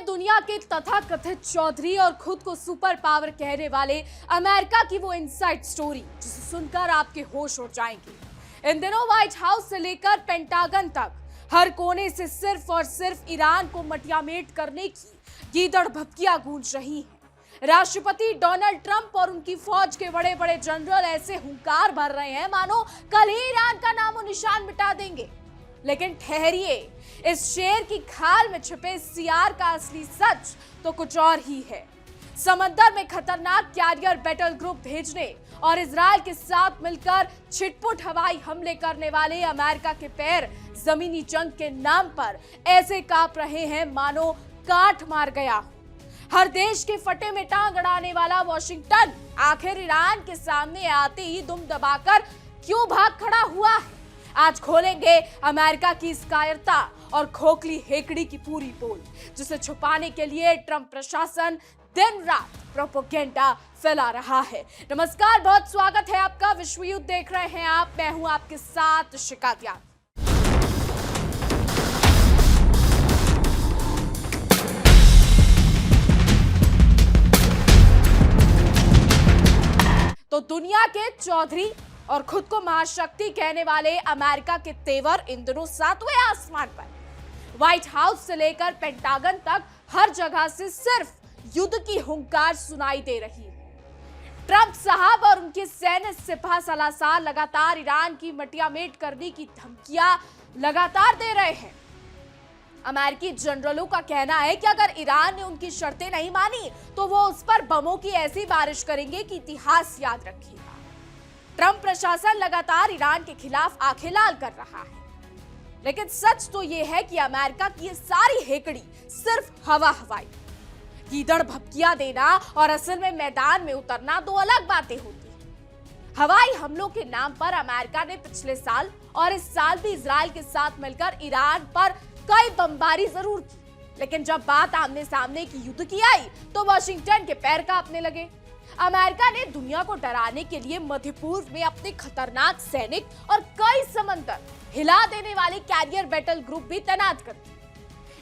दुनिया के तथाकथित चौधरी और खुद को सुपर पावर कहने वाले अमेरिका की वो इनसाइड स्टोरी जिसे सुनकर आपके होश उड़ जाएंगे। इन दिनों व्हाइट हाउस से लेकर पेंटागन तक हर कोने से सिर्फ और सिर्फ ईरान को मटियामेट करने की गीदड़ भभकियां गूंज रही हैं। राष्ट्रपति डोनाल्ड ट्रंप और उनकी फौज के बड़े बड़े जनरल ऐसे हुंकार भर रहे हैं मानो कल ही ईरान का नामो निशान मिटा देंगे। लेकिन ठहरिए, इस शेर की खाल में छिपे सियार का असली सच तो कुछ और ही है। समंदर में खतरनाक कैरियर बैटल ग्रुप भेजने और इजराइल के साथ मिलकर छिटपुट हवाई हमले करने वाले अमेरिका के पैर जमीनी जंग के नाम पर ऐसे कांप रहे हैं मानो काट मार गया। हर देश के फटे में टांग अड़ाने वाला वॉशिंगटन आखिर ईरान के सामने आते ही दुम दबाकर क्यों भाग खड़ा हुआ है? आज खोलेंगे अमेरिका की इस कायरता और खोखली हेकड़ी की पूरी पोल, जिसे छुपाने के लिए ट्रंप प्रशासन दिन रात प्रोपेगेंडा फैला रहा है। नमस्कार, बहुत स्वागत है आपका। विश्व युद्ध देख रहे हैं आप, मैं हूं आपके साथ शिखा ज्ञान। तो दुनिया के चौधरी और खुद को महाशक्ति कहने वाले अमेरिका के तेवर इन दिनों सातवें आसमान पर। व्हाइट हाउस से लेकर पेंटागन तक हर जगह से सिर्फ युद्ध की हुंकार सुनाई दे रही है। ट्रंप साहब और उनके सैन्य सिपह सलाहकार लगातार ईरान की मटियामेट करने की धमकियां लगातार दे रहे हैं। अमेरिकी जनरलों का कहना है कि अगर ईरान ने उनकी शर्तें नहीं मानी तो वो उस पर बमों की ऐसी बारिश करेंगे कि इतिहास याद रखेगा। ट्रंप प्रशासन लगातार ईरान के खिलाफ आंखें लाल कर रहा है, लेकिन सच तो यह है कि अमेरिका की ये सारी हेकड़ी सिर्फ हवाई गीदड़ भभकियां देना और असल में मैदान में उतरना दो अलग बातें होती हैं। हवाई हमलों के नाम पर अमेरिका ने पिछले साल और इस साल भी इजराइल के साथ मिलकर ईरान पर कई बमबारी जरूर की, लेकिन जब बात आमने सामने की युद्ध की आई तो वॉशिंगटन के पैर कांपने लगे। अमेरिका ने दुनिया को डराने के लिए मध्य पूर्व में अपने खतरनाक सैनिक और कई समंदर हिला देने वाले कैरियर बैटल ग्रुप भी तैनात कर दिए।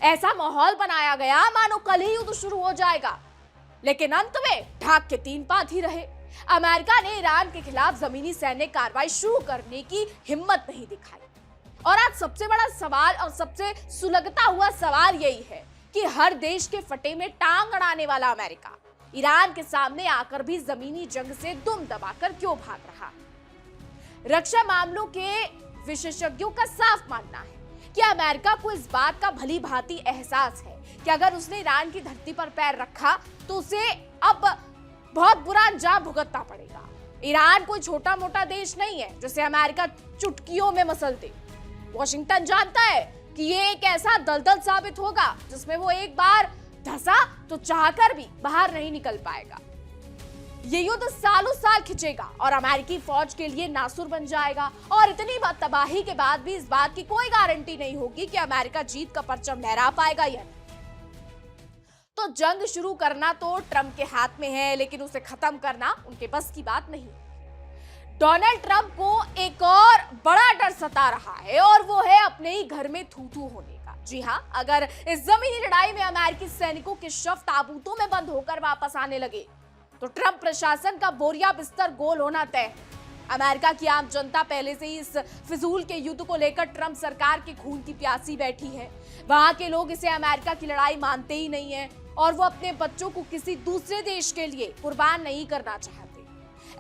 ऐसा माहौल बनाया गया मानो कल ही युद्ध शुरू हो जाएगा, लेकिन अंत में ढाक के तीन पात ही रहे। अमेरिका ने ईरान के खिलाफ जमीनी सैन्य कार्रवाई शुरू करने की हिम्मत नहीं दिखाई। और आज सबसे बड़ा सवाल और सबसे सुलगता हुआ सवाल यही है कि हर देश के फटे में टांग अड़ाने वाला अमेरिका ईरान के सामने आकर भी जमीनी जंग से दुम दबाकर क्यों भाग रहा? रक्षा मामलों के विशेषज्ञों का साफ मानना है कि अमेरिका को इस बात का भली भांति एहसास है कि अगर उसने ईरान की धरती पर पैर रखा तो उसे अब बहुत बुरा अंजाम भुगतना पड़ेगा। ईरान कोई छोटा मोटा देश नहीं है जिसे अमेरिका चुटकियों में मसल दे। वॉशिंगटन जानता है कि ये एक ऐसा दलदल साबित होगा जिसमें वो एक बार धंसा तो चाहकर भी बाहर नहीं निकल पाएगा। ये युद्ध सालों साल खिंचेगा और अमेरिकी फौज के लिए नासुर बन जाएगा। और इतनी तबाही के बाद भी इस बात की कोई गारंटी नहीं होगी कि अमेरिका जीत का परचम लहरा पाएगा या नहीं। तो जंग शुरू करना तो ट्रंप के हाथ में है, लेकिन उसे खत्म करना उनके बस की बात नहीं। डोनाल्ड ट्रंप को एक और बड़ा डर सता रहा है और वो है अपने ही घर में थू-थू होने का। जी हाँ, अगर इस जमीनी लड़ाई में अमेरिकी सैनिकों के शव ताबूतों में बंद होकर वापस आने लगे तो ट्रंप प्रशासन का बोरिया बिस्तर गोल होना तय है। अमेरिका की आम जनता पहले से ही इस फिजूल के युद्ध को लेकर ट्रंप सरकार के खून की प्यासी बैठी है। वहां के लोग इसे अमेरिका की लड़ाई मानते ही नहीं है और वो अपने बच्चों को किसी दूसरे देश के लिए कुर्बान नहीं करना चाहते।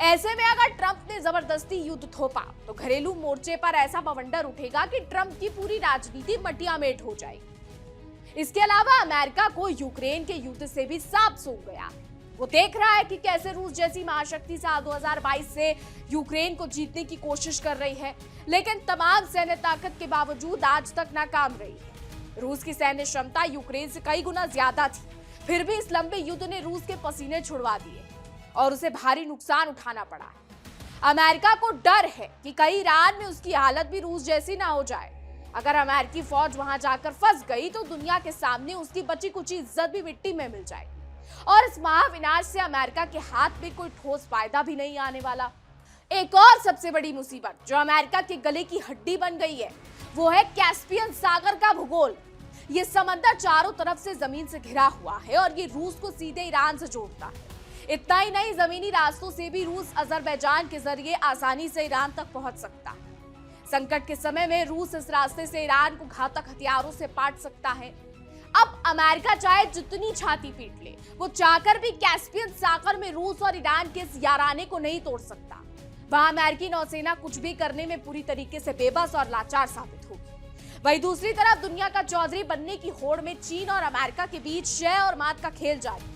ऐसे में अगर ट्रंप ने जबरदस्ती युद्ध थोपा तो घरेलू मोर्चे पर ऐसा बवंडर उठेगा कि ट्रंप की पूरी राजनीति मटियामेट हो जाएगी। इसके अलावा अमेरिका को यूक्रेन के युद्ध से भी सांप सूंघ गया है। वो देख रहा है कि कैसे रूस जैसी महाशक्ति साल 2022 से यूक्रेन को जीतने की कोशिश कर रही है, लेकिन तमाम सैन्य ताकत के बावजूद आज तक नाकाम रही है। रूस की सैन्य क्षमता यूक्रेन से कई गुना ज्यादा थी, फिर भी इस लंबे युद्ध ने रूस के पसीने छुड़वा दिए और उसे भारी नुकसान उठाना पड़ा है। अमेरिका को डर है कि कहीं ईरान में उसकी हालत भी रूस जैसी ना हो जाए। अगर अमेरिकी फौज वहां जाकर फंस गई तो दुनिया के सामने उसकी बची कुची इज्जत भी मिट्टी में मिल जाएगी और इस महाविनाश से अमेरिका के हाथ में कोई ठोस फायदा भी नहीं आने वाला। एक और सबसे बड़ी मुसीबत जो अमेरिका के गले की हड्डी बन गई है वो है कैस्पियन सागर का भूगोल। ये समंदर चारों तरफ से जमीन से घिरा हुआ है और ये रूस को सीधे ईरान से जोड़ता है। इतना ही नहीं, जमीनी रास्तों से भी रूस अजरबैजान के जरिए आसानी से ईरान तक पहुंच सकता है। संकट के समय में रूस इस रास्ते से ईरान को घातक हथियारों से पाट सकता है। अब अमेरिका चाहे जितनी छाती पीट ले, वो चाहकर भी कैस्पियन सागर में रूस और ईरान के इस याराने को नहीं तोड़ सकता। वहां अमेरिकी नौसेना कुछ भी करने में पूरी तरीके से बेबस और लाचार साबित होगी। वहीं दूसरी तरफ दुनिया का चौधरी बनने की होड़ में चीन और अमेरिका के बीच जय और मात का खेल जारी है।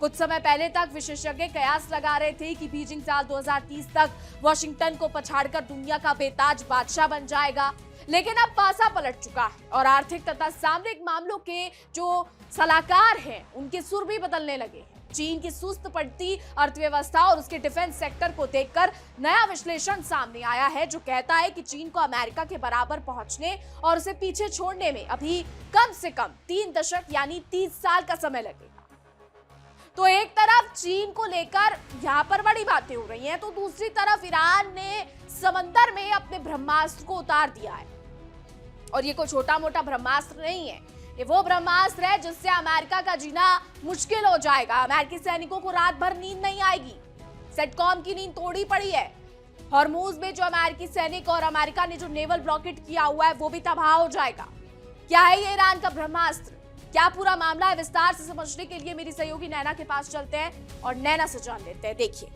कुछ समय पहले तक विशेषज्ञ कयास लगा रहे थे कि बीजिंग साल 2030 तक वॉशिंगटन को पछाड़कर दुनिया का बेताज बादशाह बन जाएगा, लेकिन अब पासा पलट चुका है और आर्थिक तथा सामरिक मामलों के जो सलाहकार हैं उनके सुर भी बदलने लगे हैं। चीन की सुस्त पड़ती अर्थव्यवस्था और उसके डिफेंस सेक्टर को देखकर नया विश्लेषण सामने आया है जो कहता है कि चीन को अमेरिका के बराबर पहुंचने और उसे पीछे छोड़ने में अभी कम से कम 3 दशक यानी 30 साल का समय लगेगा। तो एक तरफ चीन को लेकर यहाँ पर बड़ी बातें हो रही हैं, तो दूसरी तरफ ईरान ने समंदर में अपने ब्रह्मास्त्र को उतार दिया है। और ये कोई छोटा मोटा ब्रह्मास्त्र नहीं है, ये वो ब्रह्मास्त्र है जिससे अमेरिका का जीना मुश्किल हो जाएगा। अमेरिकी सैनिकों को रात भर नींद नहीं आएगी। सेटकॉम की नींद तोड़ी पड़ी है। हॉर्मूज में जो अमेरिकी सैनिक और अमेरिका ने जो नेवल ब्लॉकेट किया हुआ है वो भी तबाह हो जाएगा। क्या है ये ईरान का ब्रह्मास्त्र, क्या पूरा मामला है, विस्तार से समझने के लिए मेरी सहयोगी नैना के पास चलते हैं और नैना से जान लेते हैं। देखिए,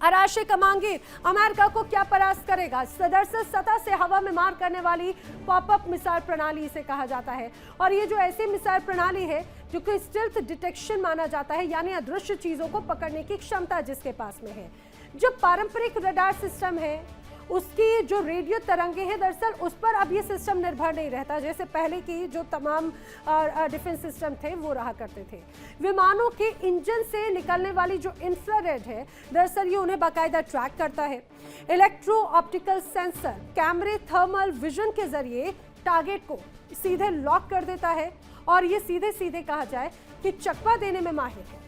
अराशे कमांगे अमेरिका को क्या परास्त करेगा। दरअसल सतह से हवा में मार करने वाली पॉपअप मिसाइल प्रणाली इसे कहा जाता है और ये जो ऐसी मिसाइल प्रणाली है जो कि स्टिल्थ डिटेक्शन माना जाता है, यानी अदृश्य चीजों को पकड़ने की क्षमता जिसके पास में है। जो पारंपरिक रडार सिस्टम है उसकी जो रेडियो तरंगे हैं, दरअसल उस पर अब ये सिस्टम निर्भर नहीं रहता जैसे पहले की जो तमाम डिफेंस सिस्टम थे वो रहा करते थे। विमानों के इंजन से निकलने वाली जो इंफ्रारेड है, दरअसल ये उन्हें बाकायदा ट्रैक करता है। इलेक्ट्रो ऑप्टिकल सेंसर कैमरे थर्मल विजन के जरिए टारगेट को सीधे लॉक कर देता है और ये सीधे सीधे कहा जाए कि चकवा देने में माहिर है।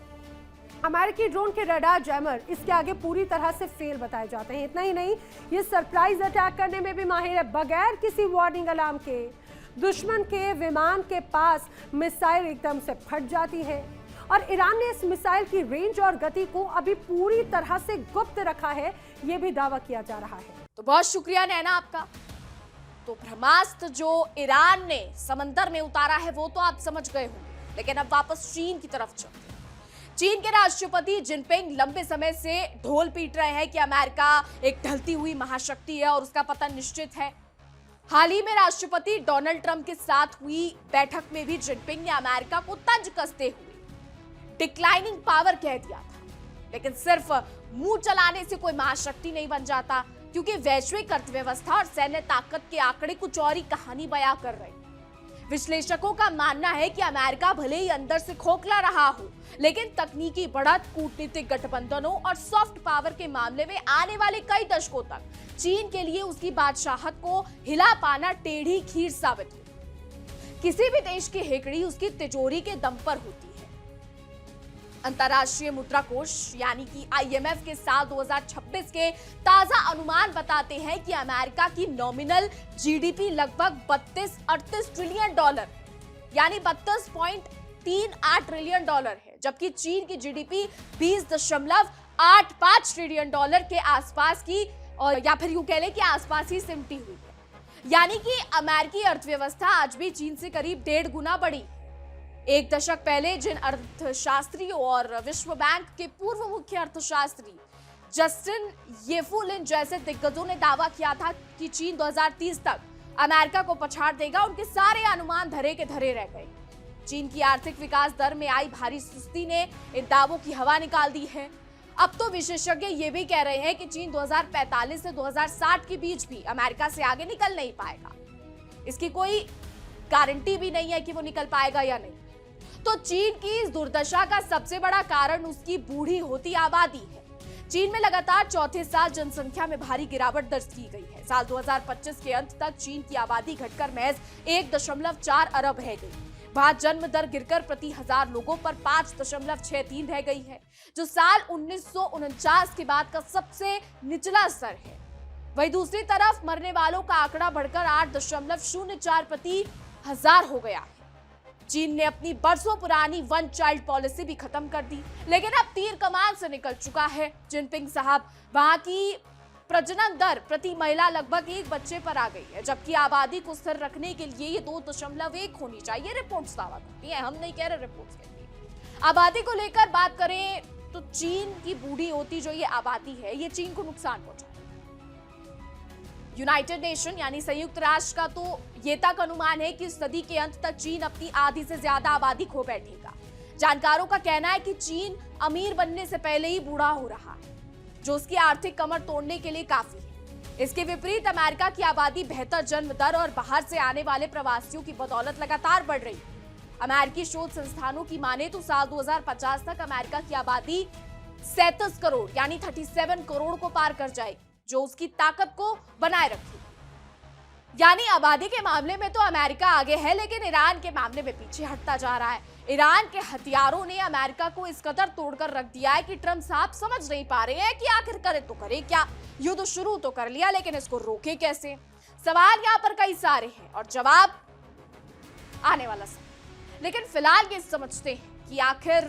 अमेरिकी ड्रोन के रडार जैमर इसके आगे पूरी तरह से फेल बताए जाते हैं। इतना ही नहीं, ये सरप्राइज अटैक करने में भी माहिर है। बगैर किसी वार्निंग अलार्म के दुश्मन के विमान के पास मिसाइल एकदम से फट जाती है और ईरान ने इस मिसाइल की रेंज और गति को अभी पूरी तरह से गुप्त रखा है, ये भी दावा किया जा रहा है। तो बहुत शुक्रिया नैना आपका। तो ब्रह्मास्त्र जो ईरान ने समंदर में उतारा है वो तो आप समझ गए होंगे, लेकिन अब वापस चीन की तरफ चलते। चीन के राष्ट्रपति जिनपिंग लंबे समय से ढोल पीट रहे हैं कि अमेरिका एक ढलती हुई महाशक्ति है और उसका पतन निश्चित है। हाल ही में राष्ट्रपति डोनाल्ड ट्रंप के साथ हुई बैठक में भी जिनपिंग ने अमेरिका को तंज कसते हुए डिक्लाइनिंग पावर कह दिया था, लेकिन सिर्फ मुंह चलाने से कोई महाशक्ति नहीं बन जाता, क्योंकि वैश्विक अर्थव्यवस्था और सैन्य ताकत के आंकड़े कुछ और ही कहानी बयां कर रहे हैं। विश्लेषकों का मानना है कि अमेरिका भले ही अंदर से खोखला रहा हो, लेकिन तकनीकी बढ़त, कूटनीतिक गठबंधनों और सॉफ्ट पावर के मामले में आने वाले कई दशकों तक चीन के लिए उसकी बादशाहत को हिला पाना टेढ़ी खीर साबित हो। किसी भी देश की हेकड़ी उसकी तिजोरी के दम पर होती है। अंतर्राष्ट्रीय मुद्रा कोष यानी कि IMF के साल 2026 के ताजा अनुमान बताते हैं कि अमेरिका की नॉमिनल जीडीपी लगभग 32-38 ट्रिलियन डॉलर यानी 32.38 ट्रिलियन डॉलर है, जबकि चीन की जीडीपी 20.85 ट्रिलियन डॉलर के आसपास की और या फिर यूं कह लें कि आसपास ही सिमटी हुई है। यानी कि अमेरिकी अर्थव्यवस्था आज भी चीन से करीब 1.5 गुना बड़ी। एक दशक पहले जिन अर्थशास्त्रियों और विश्व बैंक के पूर्व मुख्य अर्थशास्त्री जस्टिन येफुलिन जैसे दिग्गजों ने दावा किया था कि चीन 2030 तक अमेरिका को पछाड़ देगा, उनके सारे अनुमान धरे के धरे रह गए। चीन की आर्थिक विकास दर में आई भारी सुस्ती ने इन दावों की हवा निकाल दी है। अब तो विशेषज्ञ ये भी कह रहे हैं कि चीन 2045 से 2060 के बीच भी अमेरिका से आगे निकल नहीं पाएगा। इसकी कोई गारंटी भी नहीं है कि वो निकल पाएगा या नहीं। तो चीन की इस दुर्दशा का सबसे बड़ा कारण उसकी बूढ़ी होती आबादी है। चीन में लगातार चौथे साल जनसंख्या में भारी गिरावट दर्ज की गई है। साल 2025 के अंत तक चीन की आबादी घटकर महज 1.4 अरब रह गई। वहां जन्म दर गिरकर प्रति 1000 लोगों पर 5.63 रह गई है, जो साल 1949 के बाद का सबसे निचला स्तर है। वहीं दूसरी तरफ मरने वालों का आंकड़ा बढ़कर 8.04 प्रति 1000 हो गया है। चीन ने अपनी बरसों पुरानी वन चाइल्ड पॉलिसी भी खत्म कर दी, लेकिन अब तीर कमान से निकल चुका है जिनपिंग साहब। वहां की प्रजनन दर प्रति महिला लगभग 1 बच्चे पर आ गई है, जबकि आबादी को स्थिर रखने के लिए ये 2.1 होनी चाहिए। रिपोर्ट्स दावा करती है, हम नहीं कह रहे, रिपोर्ट्स कहती है। आबादी को लेकर बात करें तो चीन की बूढ़ी होती जो ये आबादी है, ये चीन को नुकसान पहुंचा। यूनाइटेड नेशन यानी संयुक्त राष्ट्र का तो ये तक अनुमान है कि इस सदी के अंत तक चीन अपनी आधी से ज्यादा आबादी खो बैठेगा। जानकारों का कहना है कि चीन अमीर बनने से पहले ही बूढ़ा हो रहा है, जो उसकी आर्थिक कमर तोड़ने के लिए काफी है। इसके विपरीत अमेरिका की आबादी बेहतर जन्म दर और बाहर से आने वाले प्रवासियों की बदौलत लगातार बढ़ रही है। अमेरिकी शोध संस्थानों की माने तो साल 2050 तक अमेरिका की आबादी 37 करोड़ यानी 37 करोड़ को पार कर जाएगी, जो उसकी ताकत को बनाए रखेगी। यानी आबादी के मामले में तो अमेरिका आगे है, लेकिन ईरान के मामले में पीछे हटता जा रहा है। ईरान के हथियारों ने अमेरिका को इस कदर तोड़कर रख दिया है कि ट्रंप साहब समझ नहीं पा रहे हैं कि आखिर करे तो करे क्या। युद्ध शुरू तो कर लिया, लेकिन इसको रोके कैसे? सवाल यहाँ पर कई सारे हैं और जवाब आने वाला समय। लेकिन फिलहाल ये समझते हैं कि आखिर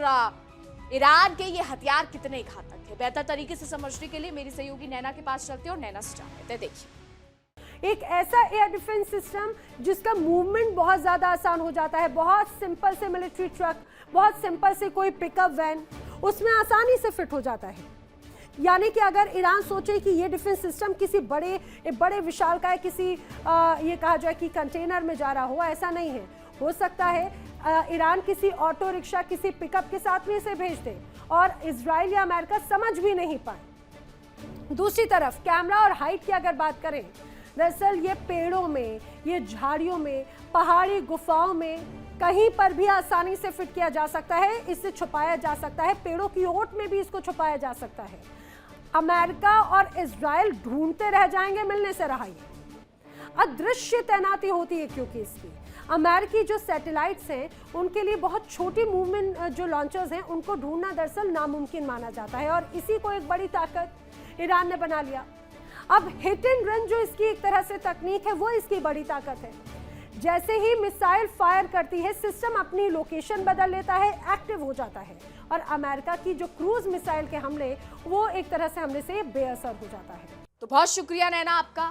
ईरान के ये हथियार कितने घातक है। बेहतर तरीके से समझने के लिए मेरी सहयोगी नैना के पास चलते हैं और नैना से जानते हैं। देखिए, एक ऐसा एयर डिफेंस सिस्टम जिसका मूवमेंट बहुत ज़्यादा आसान हो जाता है। बहुत सिंपल से मिलिट्री ट्रक, बहुत सिंपल से कोई पिकअप वैन उसमें आसानी से फिट हो जाता है। यानी कि अगर ईरान सोचे कि ये डिफेंस सिस्टम किसी बड़े विशालकाय किसी ये कहा जाए कि कंटेनर में जा रहा हो, ऐसा नहीं है। हो सकता है ईरान किसी ऑटो रिक्शा, किसी पिकअप के साथ में इसे भेज दे और इजराइल या अमेरिका समझ भी नहीं पाए। दूसरी तरफ कैमरा और हाइट की अगर बात करें, दरअसल ये पेड़ों में, ये झाड़ियों में, पहाड़ी गुफाओं में कहीं पर भी आसानी से फिट किया जा सकता है। इससे छुपाया जा सकता है, पेड़ों की ओट में भी इसको छुपाया जा सकता है। अमेरिका और इजराइल ढूंढते रह जाएंगे मिलने से रहा। अदृश्य तैनाती होती है क्योंकि इसकी अमेरिकी जो सैटेलाइट्स हैं उनके लिए बहुत छोटी मूवमेंट जो लॉन्चर्स हैं उनको ढूंढना दरअसल नामुमकिन माना जाता है, और इसी को एक बड़ी ताकत ईरान ने बना लिया। अब हिट एंड रन जो इसकी एक तरह से तकनीक है, वो इसकी बड़ी ताकत है। जैसे ही मिसाइल फायर करती है, सिस्टम अपनी लोकेशन बदल लेता है, एक्टिव हो जाता है, और अमेरिका की जो क्रूज मिसाइल के हमले वो एक तरह से हमले से बेअसर हो जाता है। तो बहुत शुक्रिया नैना आपका।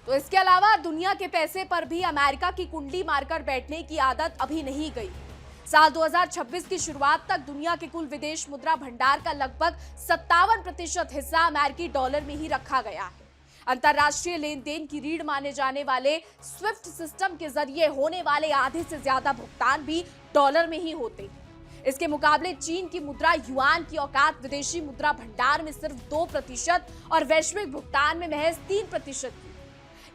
तो इसके अलावा दुनिया के पैसे पर भी अमेरिका की कुंडली मारकर बैठने की आदत अभी नहीं गई। साल 2026 की शुरुआत तक दुनिया के कुल विदेश मुद्रा भंडार का लगभग 57% हिस्सा अमेरिकी डॉलर में ही रखा गया है। अंतरराष्ट्रीय लेन देन की रीढ़ माने जाने वाले स्विफ्ट सिस्टम के जरिए होने वाले आधे से ज्यादा भुगतान भी डॉलर में ही होते हैं। इसके मुकाबले चीन की मुद्रा युआन की औकात विदेशी मुद्रा भंडार में सिर्फ 2% और वैश्विक भुगतान में महज 3% की।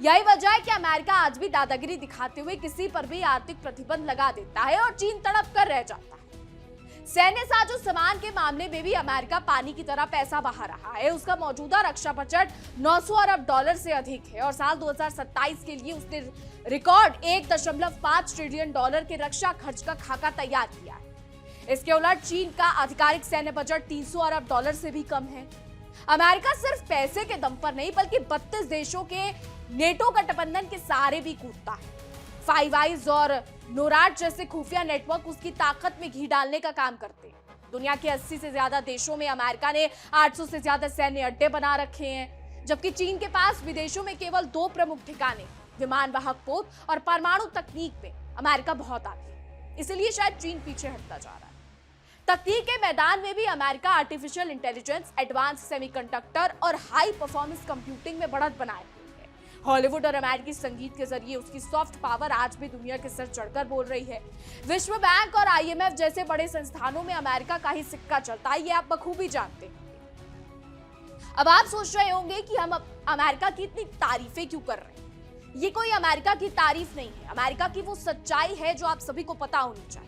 यही वजह है कि अमेरिका आज भी दादागिरी दिखाते हुए किसी पर भी आर्थिक प्रतिबंध लगा देता है और चीन तड़प कर रह जाता है। सैन्य साजो सामान के मामले में भी अमेरिका पानी की तरह पैसा बहा रहा है। उसका मौजूदा रक्षा बजट 900 अरब डॉलर से अधिक है और साल 2027 के लिए उसने रिकॉर्ड 1.5 ट्रिलियन डॉलर के रक्षा खर्च का खाका तैयार किया है। इसके उलट चीन का आधिकारिक सैन्य बजट 300 अरब डॉलर से भी कम है। अमेरिका सिर्फ पैसे के दम पर नहीं बल्कि 32 देशों के नेटो गठबंधन के सहारे भी कूदता है। फाइव आइज और नोराड जैसे खुफिया नेटवर्क उसकी ताकत में घी डालने का काम करते हैं। दुनिया के 80 से ज्यादा देशों में अमेरिका ने 800 से ज्यादा सैन्य अड्डे बना रखे हैं, जबकि चीन के पास विदेशों में केवल 2 प्रमुख ठिकाने, विमान वाहक पोत और परमाणु तकनीक में अमेरिका बहुत आगे है। इसलिए शायद चीन पीछे हटता जा रहा है। तकनीक के मैदान में भी America artificial intelligence, advance semiconductor और हाई परफॉर्मेंस कंप्यूटिंग में बढ़त बनाए हुए है। हॉलीवुड और अमेरिकी संगीत के जरिए उसकी सॉफ्ट पावर आज भी दुनिया के सर चढ़कर बोल रही है। विश्व बैंक और IMF जैसे बड़े संस्थानों में अमेरिका का ही सिक्का चलता है, ये आप बखूबी जानते हैं। अब आप सोच रहे होंगे कि हम अमेरिका की इतनी तारीफें क्यों कर रहे हैं। ये कोई अमेरिका की तारीफ नहीं है, अमेरिका की वो सच्चाई है जो आप सभी को पता होनी चाहिए।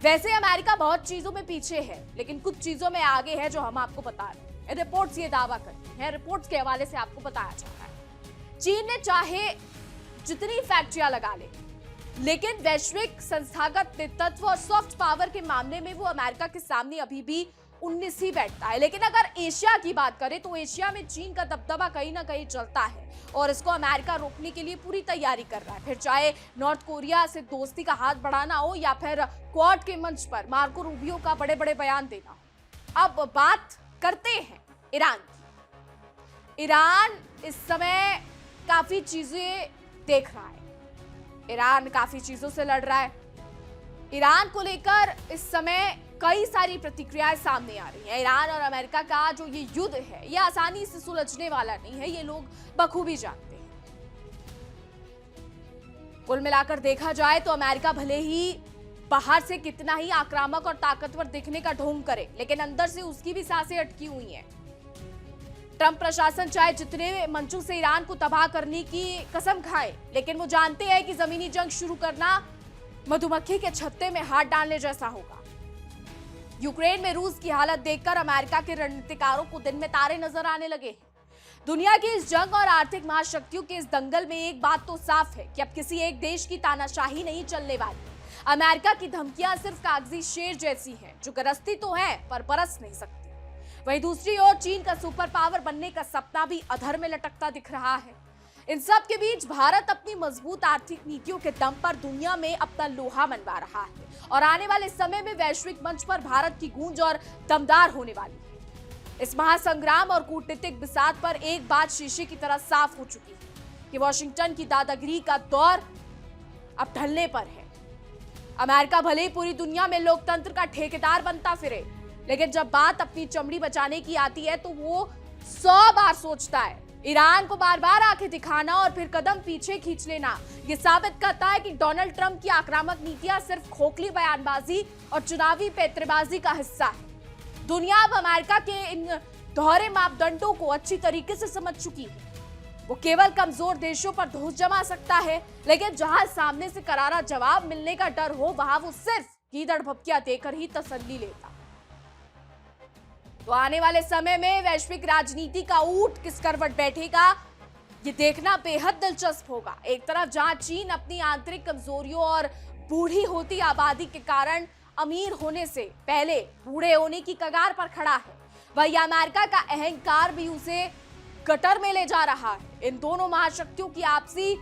वैसे अमेरिका बहुत चीजों में पीछे है, लेकिन कुछ चीजों में आगे है जो हम आपको बता रहे हैं। रिपोर्ट्स ये दावा करती हैं, रिपोर्ट्स के हवाले से आपको बताया जा रहा है। चीन ने चाहे जितनी फैक्ट्रियां लगा ले, लेकिन वैश्विक संस्थागत नेतृत्व और सॉफ्ट पावर के मामले में वो अमेरिका के सामने अभी भी 19 ही बैठता है। लेकिन अगर एशिया की बात करें तो एशिया में चीन का दबदबा कहीं ना कहीं चलता है और इसको अमेरिका रोकने के लिए पूरी तैयारी कर रहा है, फिर चाहे नॉर्थ कोरिया से दोस्ती का हाथ बढ़ाना हो या फिर क्वाड के मंच पर मार्को रूबियो का बड़े बड़े बयान देना हो। अब बात करते हैं ईरान की। ईरान इस समय काफी चीजें देख रहा है, ईरान काफी चीजों से लड़ रहा है। ईरान को लेकर इस समय कई सारी प्रतिक्रियाएं सामने आ रही हैं। ईरान और अमेरिका का जो ये युद्ध है ये आसानी से सुलझने वाला नहीं है, ये लोग बखूबी जानते हैं। कुल मिलाकर देखा जाए तो अमेरिका भले ही बाहर से कितना ही आक्रामक और ताकतवर दिखने का ढोंग करे, लेकिन अंदर से उसकी भी सांसें अटकी हुई हैं। ट्रंप प्रशासन चाहे जितने मंचों से ईरान को तबाह करने की कसम खाए, लेकिन वो जानते हैं कि जमीनी जंग शुरू करना मधुमक्खी के छत्ते में हाथ डालने जैसा होगा। यूक्रेन में रूस की हालत देखकर अमेरिका के रणनीतिकारों को दिन में तारे नजर आने लगे हैं। दुनिया की इस जंग और आर्थिक महाशक्तियों के इस दंगल में एक बात तो साफ है कि अब किसी एक देश की तानाशाही नहीं चलने वाली। अमेरिका की धमकियां सिर्फ कागजी शेर जैसी हैं, जो गरजती तो है पर बरस नहीं सकती। वहीं दूसरी ओर चीन का सुपर पावर बनने का सपना भी अधर में लटकता दिख रहा है। इन सब के बीच भारत अपनी मजबूत आर्थिक नीतियों के दम पर दुनिया में अपना लोहा मनवा रहा है और आने वाले समय में वैश्विक मंच पर भारत की गूंज और दमदार होने वाली है। इस महासंग्राम और कूटनीतिक बिसात पर एक बात शीशे की तरह साफ हो चुकी है कि वॉशिंगटन की दादागिरी का दौर अब ढलने पर है। अमेरिका भले ही पूरी दुनिया में लोकतंत्र का ठेकेदार बनता फिरे, लेकिन जब बात अपनी चमड़ी बचाने की आती है तो वो 100 बार सोचता है। ईरान को बार बार आंखें दिखाना और फिर कदम पीछे खींच लेना ये साबित करता है कि डोनाल्ड ट्रंप की आक्रामक नीतियां सिर्फ खोखली बयानबाजी और चुनावी पैंतरेबाजी का हिस्सा है। दुनिया अब अमेरिका के इन दोहरे मापदंडों को अच्छी तरीके से समझ चुकी है। वो केवल कमजोर देशों पर धौंस जमा सकता है, लेकिन जहां सामने से करारा जवाब मिलने का डर हो वहां वो सिर्फ गीदड़ भपकियां देकर ही तसल्ली लेता। तो आने वाले समय में वैश्विक राजनीति का ऊंट किस करवट बैठेगा ये देखना बेहद दिलचस्प होगा। एक तरफ जहां चीन अपनी आंतरिक कमजोरियों और बूढ़ी होती आबादी के कारण अमीर होने से पहले बूढ़े होने की कगार पर खड़ा है, वहीं अमेरिका का अहंकार भी उसे कटर में ले जा रहा है। इन दोनों महाशक्तियों की आपसी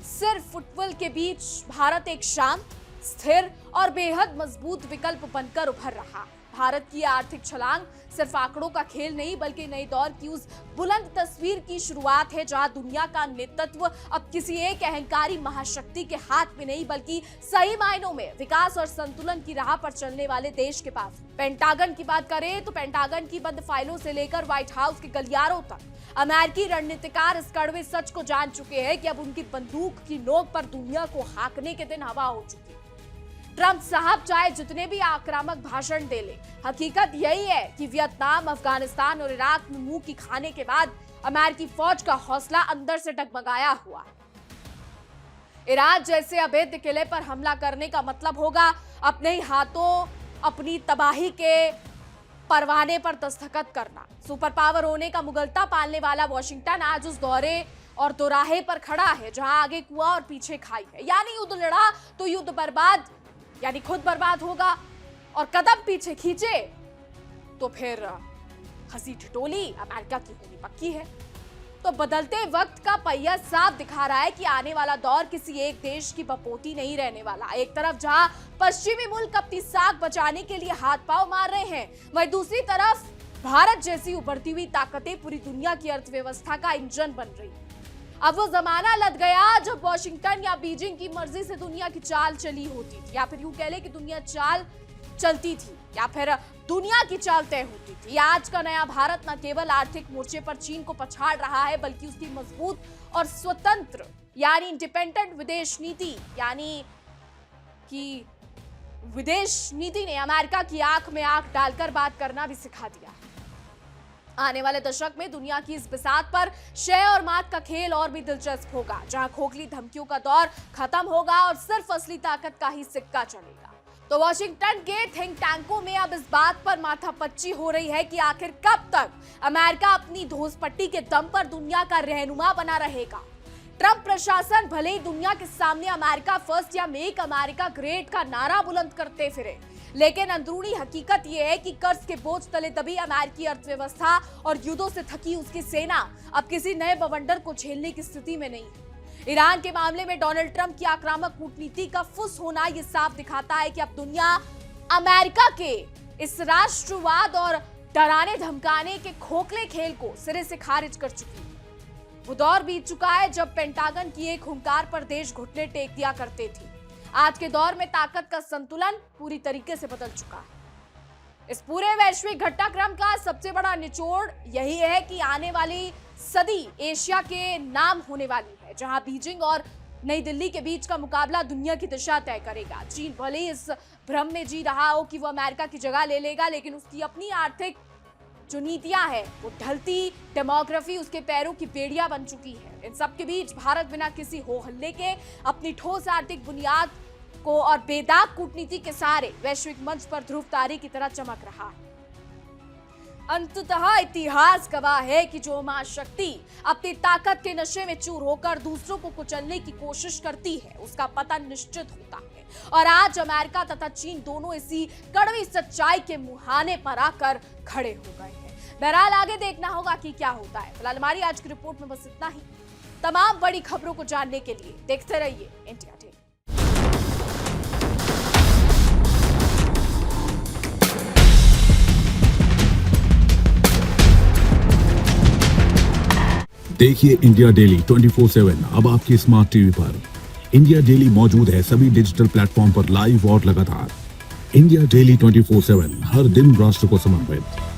सिर्फ फुटबॉल के बीच भारत एक शांत, स्थिर और बेहद मजबूत विकल्प बनकर उभर रहा है। भारत की आर्थिक छलांग सिर्फ आंकड़ों का खेल नहीं बल्कि नए दौर की उस बुलंद तस्वीर की शुरुआत है, जहां दुनिया का नेतृत्व अब किसी एक अहंकारी महाशक्ति के हाथ में नहीं बल्कि सही मायनों में विकास और संतुलन की राह पर चलने वाले देश के पास। पेंटागन की बात करें तो पेंटागन की बंद फाइलों से लेकर व्हाइट हाउस के गलियारों तक अमेरिकी रणनीतिकार इस कड़वे सच को जान चुके हैं कि अब उनकी बंदूक की नोक पर दुनिया को हाँकने के दिन हवा हो चुकी है। ट्रंप साहब चाहे जितने भी आक्रामक भाषण दे ले, हकीकत यही है कि वियतनाम, अफगानिस्तान और इराक में मुंह की खाने के बाद अमेरिकी फौज का हौसला अंदर से डगमगाया हुआ है। ईरान जैसे अभेद्य किले पर हमला करने का मतलब होगा अपने ही हाथों अपनी तबाही के परवाने पर दस्तखत करना। सुपर पावर होने का मुगलता पालने वाला वॉशिंगटन आज उस दौरे और दोराहे पर खड़ा है जहां आगे कुआं और पीछे खाई है। यानी युद्ध लड़ा तो युद्ध बर्बाद यानी खुद बर्बाद होगा, और कदम पीछे खींचे तो फिर हंसी ठिठोली अमेरिका की होनी पक्की है। तो बदलते वक्त का पहिया साफ दिखा रहा है कि आने वाला दौर किसी एक देश की बपोती नहीं रहने वाला। एक तरफ जहां पश्चिमी मुल्क अपनी साख बचाने के लिए हाथ पांव मार रहे हैं, वहीं दूसरी तरफ भारत जैसी उभरती हुई ताकतें पूरी दुनिया की अर्थव्यवस्था का इंजन बन रही है। अब वो जमाना लद गया जब वॉशिंगटन या बीजिंग की मर्जी से दुनिया की चाल चली होती थी, या फिर यूं कह ले कि दुनिया चाल चलती थी, या फिर दुनिया की चाल तय होती थी। आज का नया भारत न केवल आर्थिक मोर्चे पर चीन को पछाड़ रहा है बल्कि उसकी मजबूत और स्वतंत्र यानी इंडिपेंडेंट विदेश नीति यानी कि विदेश नीति ने अमेरिका की आंख में आंख डालकर बात करना भी सिखा दिया है। आने वाले दशक में दुनिया की इस बिसात पर शय और मात का खेल और भी दिलचस्प होगा, जहां खोखली धमकियों का दौर खत्म होगा और सिर्फ असली ताकत का ही सिक्का चलेगा। तो वॉशिंगटन के थिंक टैंकों में अब इस बात पर माथापच्ची हो रही है कि आखिर कब तक अमेरिका अपनी धौंसपट्टी के दम पर दुनिया का रहनुमा बना रहेगा। ट्रंप प्रशासन भले ही दुनिया के सामने अमेरिका फर्स्ट या मेक अमेरिका ग्रेट का नारा बुलंद करते फिरे, लेकिन अंदरूनी हकीकत यह है कि कर्ज के बोझ तले दबी अमेरिकी अर्थव्यवस्था और युद्धों से थकी उसकी सेना अब किसी नए बवंडर को झेलने की स्थिति में नहीं है। ईरान के मामले में डोनाल्ड ट्रंप की आक्रामक कूटनीति का फुस होना यह साफ दिखाता है कि अब दुनिया अमेरिका के इस राष्ट्रवाद और डराने धमकाने के खोखले खेल को सिरे से खारिज कर चुकी है। वो दौर बीत चुका है जब पेंटागन की एक हुंकार पर देश घुटने टेक दिया करते थे। आज के दौर में ताकत का संतुलन पूरी तरीके से बदल चुका है। इस पूरे वैश्विक घटनाक्रम का सबसे बड़ा निचोड़ यही है कि आने वाली सदी एशिया के नाम होने वाली है, जहां बीजिंग और नई दिल्ली के बीच का मुकाबला दुनिया की दिशा तय करेगा। चीन भले ही इस भ्रम में जी रहा हो कि वो अमेरिका की जगह ले लेगा, लेकिन उसकी अपनी आर्थिक जो नीतियां है वो ढलती डेमोग्राफी उसके पैरों की बेड़ियां बन चुकी है। इन सब के बीच भारत बिना किसी हो हल्ले के अपनी ठोस आर्थिक बुनियाद को और बेदाग कूटनीति के सहारे वैश्विक मंच पर ध्रुव तारे की तरह चमक रहा है। अंततः इतिहास गवाह है कि जो महाशक्ति अपनी ताकत के नशे में चूर होकर दूसरों को कुचलने की कोशिश करती है, उसका पतन निश्चित होता है। और आज अमेरिका तथा चीन दोनों इसी कड़वी सच्चाई के मुहाने पर आकर खड़े हो गए हैं। बहरहाल आगे देखना होगा कि क्या होता है। फिलहाल हमारी आज की रिपोर्ट में बस इतना ही। तमाम बड़ी खबरों को जानने के लिए देखते रहिए इंडिया डेली। देखिए इंडिया डेली 24/7 अब आपकी स्मार्ट टीवी पर। इंडिया डेली मौजूद है सभी डिजिटल प्लेटफॉर्म पर लाइव और लगातार। इंडिया डेली 24/7 हर दिन राष्ट्र को समर्पित।